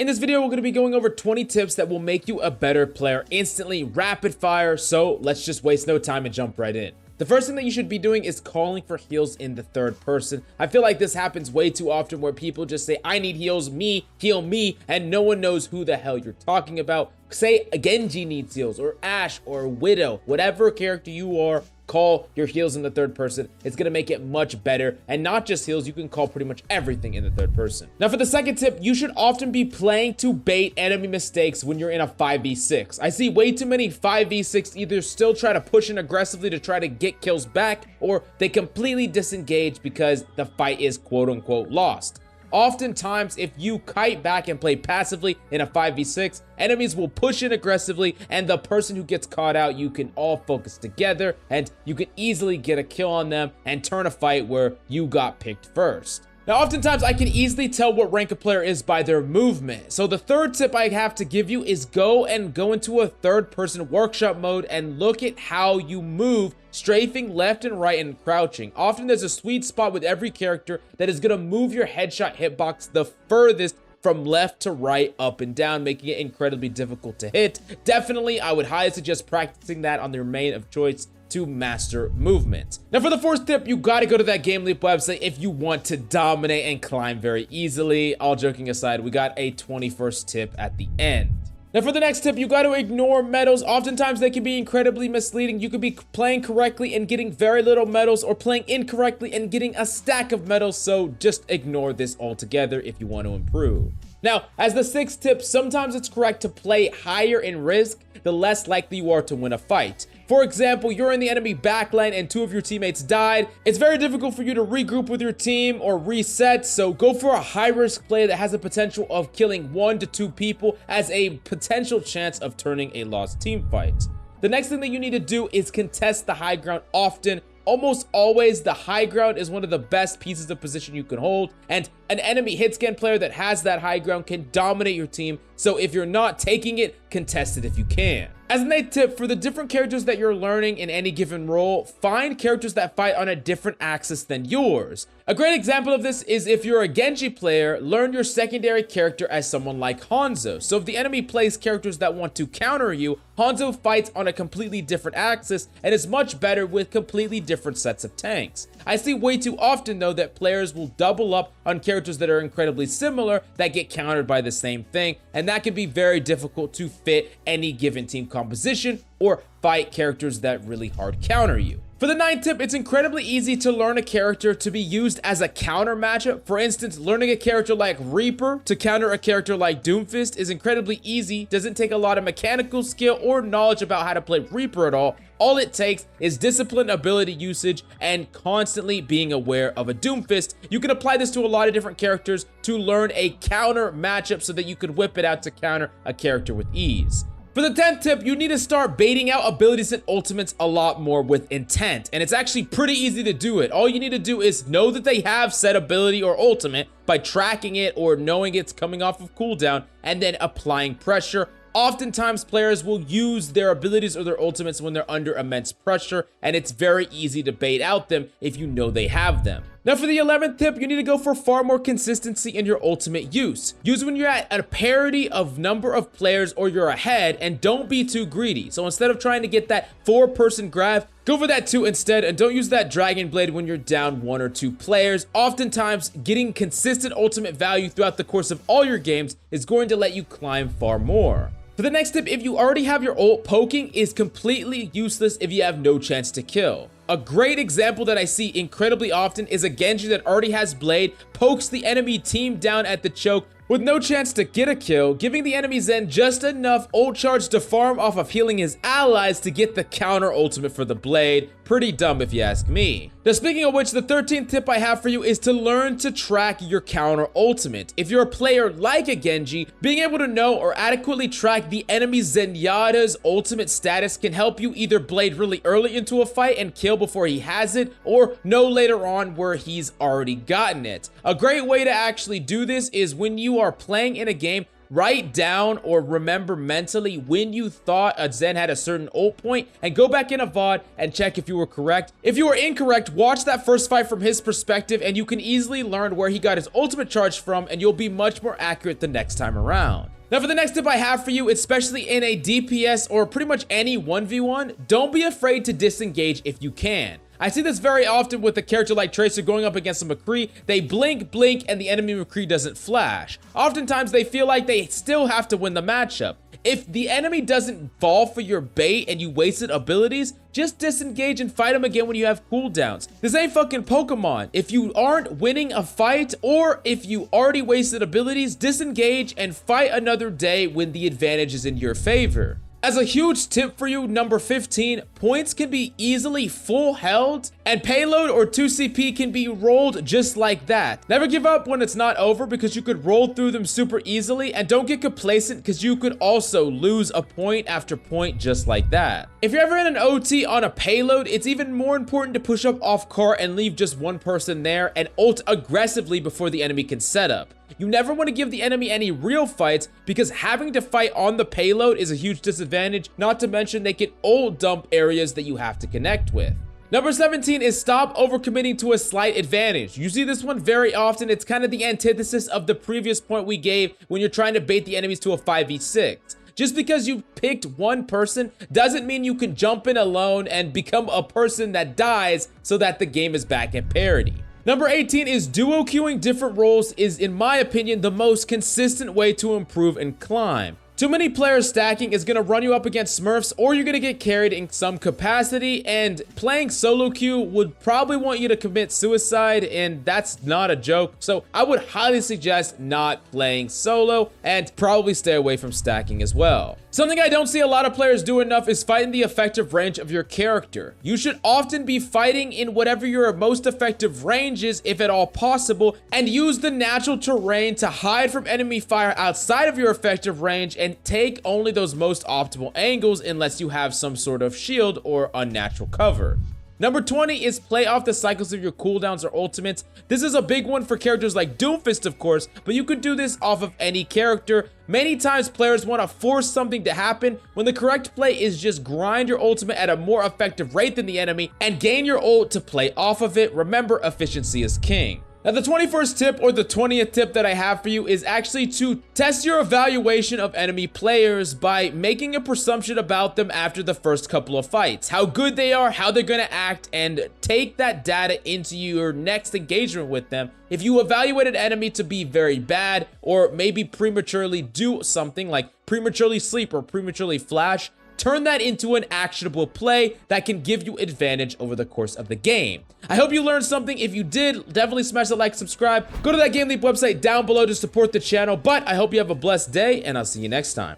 In this video, we're going to be going over 20 tips that will make you a better player instantly, rapid fire, so let's just waste no time and jump right in. The first thing that you should be doing is calling for heals in the third person. I feel like this happens way too often where people just say, I need heals, me, heal me, and no one knows who the hell you're talking about. Say Genji needs heals, or Ashe, or Widow, whatever character you are, call your heals in the third person. It's gonna make it much better, and not just heals, you can call pretty much everything in the third person. Now for the second tip, you should often be playing to bait enemy mistakes when you're in a 5v6. I see way too many 5v6 either still try to push in aggressively to try to get kills back, or they completely disengage because the fight is quote unquote lost. Oftentimes, if you kite back and play passively in a 5v6, enemies will push in aggressively, and the person who gets caught out, you can all focus together, and you can easily get a kill on them and turn a fight where you got picked first. Now, oftentimes, I can easily tell what rank a player is by their movement. So the third tip I have to give you is go into a third-person workshop mode and look at how you move, strafing left and right and crouching. Often there's a sweet spot with every character that is going to move your headshot hitbox the furthest from left to right, up and down, making it incredibly difficult to hit. Definitely, I would highly suggest practicing that on your main of choice to master movement. Now for the fourth tip, you gotta go to that GameLeap website if you want to dominate and climb very easily. All joking aside, we got a 21st tip at the end. Now for the next tip, you got to ignore medals. Oftentimes they can be incredibly misleading. You could be playing correctly and getting very little medals, or playing incorrectly and getting a stack of medals, so just ignore this altogether if you want to improve. Now, as the sixth tip, sometimes it's correct to play higher in risk, the less likely you are to win a fight. For example, you're in the enemy backline and two of your teammates died. It's very difficult for you to regroup with your team or reset, so go for a high-risk play that has the potential of killing 1 to 2 people as a potential chance of turning a lost team fight. The next thing that you need to do is contest the high ground often. Almost always, the high ground is one of the best pieces of position you can hold, and an enemy hitscan player that has that high ground can dominate your team, so if you're not taking it, contest it if you can. As an 8th tip, for the different characters that you're learning in any given role, find characters that fight on a different axis than yours. A great example of this is if you're a Genji player, learn your secondary character as someone like Hanzo. So if the enemy plays characters that want to counter you, Hanzo fights on a completely different axis and is much better with completely different sets of tanks. I see way too often though that players will double up on characters that are incredibly similar that get countered by the same thing, and that can be very difficult to fit any given team composition or fight characters that really hard counter you. For the 9th tip, it's incredibly easy to learn a character to be used as a counter matchup. For instance, learning a character like Reaper to counter a character like Doomfist is incredibly easy, doesn't take a lot of mechanical skill or knowledge about how to play Reaper at all. All it takes is disciplined ability usage and constantly being aware of a Doomfist. You can apply this to a lot of different characters to learn a counter matchup so that you could whip it out to counter a character with ease. For the 10th tip, you need to start baiting out abilities and ultimates a lot more with intent, and it's actually pretty easy to do it. All you need to do is know that they have said ability or ultimate by tracking it or knowing it's coming off of cooldown, and then applying pressure. Oftentimes, players will use their abilities or their ultimates when they're under immense pressure, and it's very easy to bait out them if you know they have them. Now for the 11th tip, you need to go for far more consistency in your ultimate use. Use when you're at a parity of number of players or you're ahead, and don't be too greedy. So instead of trying to get that 4-person grab, go for that 2 instead, and don't use that Dragon Blade when you're down 1 or 2 players. Oftentimes, getting consistent ultimate value throughout the course of all your games is going to let you climb far more. For the next tip, if you already have your ult, poking is completely useless if you have no chance to kill. A great example that I see incredibly often is a Genji that already has Blade, pokes the enemy team down at the choke with no chance to get a kill, giving the enemy Zen just enough ult charge to farm off of healing his allies to get the counter ultimate for the Blade. Pretty dumb if you ask me. Now speaking of which, the 13th tip I have for you is to learn to track your counter ultimate. If you're a player like a Genji, being able to know or adequately track the enemy Zenyatta's ultimate status can help you either Blade really early into a fight and kill before he has it, or know later on where he's already gotten it. A great way to actually do this is when you are playing in a game write down or remember mentally when you thought a Zen had a certain ult point and go back in a VOD and check if you were correct. If you were incorrect, watch that first fight from his perspective and you can easily learn where he got his ultimate charge from, and you'll be much more accurate the next time around. Now for the next tip I have for you, especially in a DPS or pretty much any 1v1, don't be afraid to disengage if you can. I see this very often with a character like Tracer going up against a McCree. They blink, and the enemy McCree doesn't flash. Oftentimes they feel like they still have to win the matchup. If the enemy doesn't fall for your bait and you wasted abilities, just disengage and fight them again when you have cooldowns. This ain't fucking Pokemon. If you aren't winning a fight, or if you already wasted abilities, disengage and fight another day when the advantage is in your favor. As a huge tip for you, number 15, points can be easily full held, and payload or 2CP can be rolled just like that. Never give up when it's not over, because you could roll through them super easily, and don't get complacent because you could also lose a point after point just like that. If you're ever in an OT on a payload, it's even more important to push up off car and leave just one person there and ult aggressively before the enemy can set up. You never want to give the enemy any real fights, because having to fight on the payload is a huge disadvantage, not to mention they can ult dump areas that you have to connect with. Number 17 is stop overcommitting to a slight advantage. You see this one very often. It's kind of the antithesis of the previous point we gave when you're trying to bait the enemies to a 5v6. Just because you picked one person doesn't mean you can jump in alone and become a person that dies so that the game is back at parity. Number 18 is duo queuing different roles is, in my opinion, the most consistent way to improve and climb. Too many players stacking is going to run you up against Smurfs, or you're going to get carried in some capacity, and playing solo queue would probably want you to commit suicide, and that's not a joke. So I would highly suggest not playing solo, and probably stay away from stacking as well. Something I don't see a lot of players do enough is fighting the effective range of your character. You should often be fighting in whatever your most effective range is, if at all possible, and use the natural terrain to hide from enemy fire outside of your effective range, and take only those most optimal angles unless you have some sort of shield or unnatural cover. Number 20 is play off the cycles of your cooldowns or ultimates. This is a big one for characters like Doomfist, of course, but you could do this off of any character. Many times players want to force something to happen when the correct play is just grind your ultimate at a more effective rate than the enemy and gain your ult to play off of it. Remember, efficiency is king. Now, the 21st tip, or the 20th tip that I have for you, is actually to test your evaluation of enemy players by making a presumption about them after the first couple of fights. How good they are, how they're going to act, and take that data into your next engagement with them. If you evaluate an enemy to be very bad, or maybe prematurely do something like prematurely sleep or prematurely flash, turn that into an actionable play that can give you advantage over the course of the game. I hope you learned something. If you did, definitely smash that like, subscribe. Go to that GameLeap website down below to support the channel. But I hope you have a blessed day, and I'll see you next time.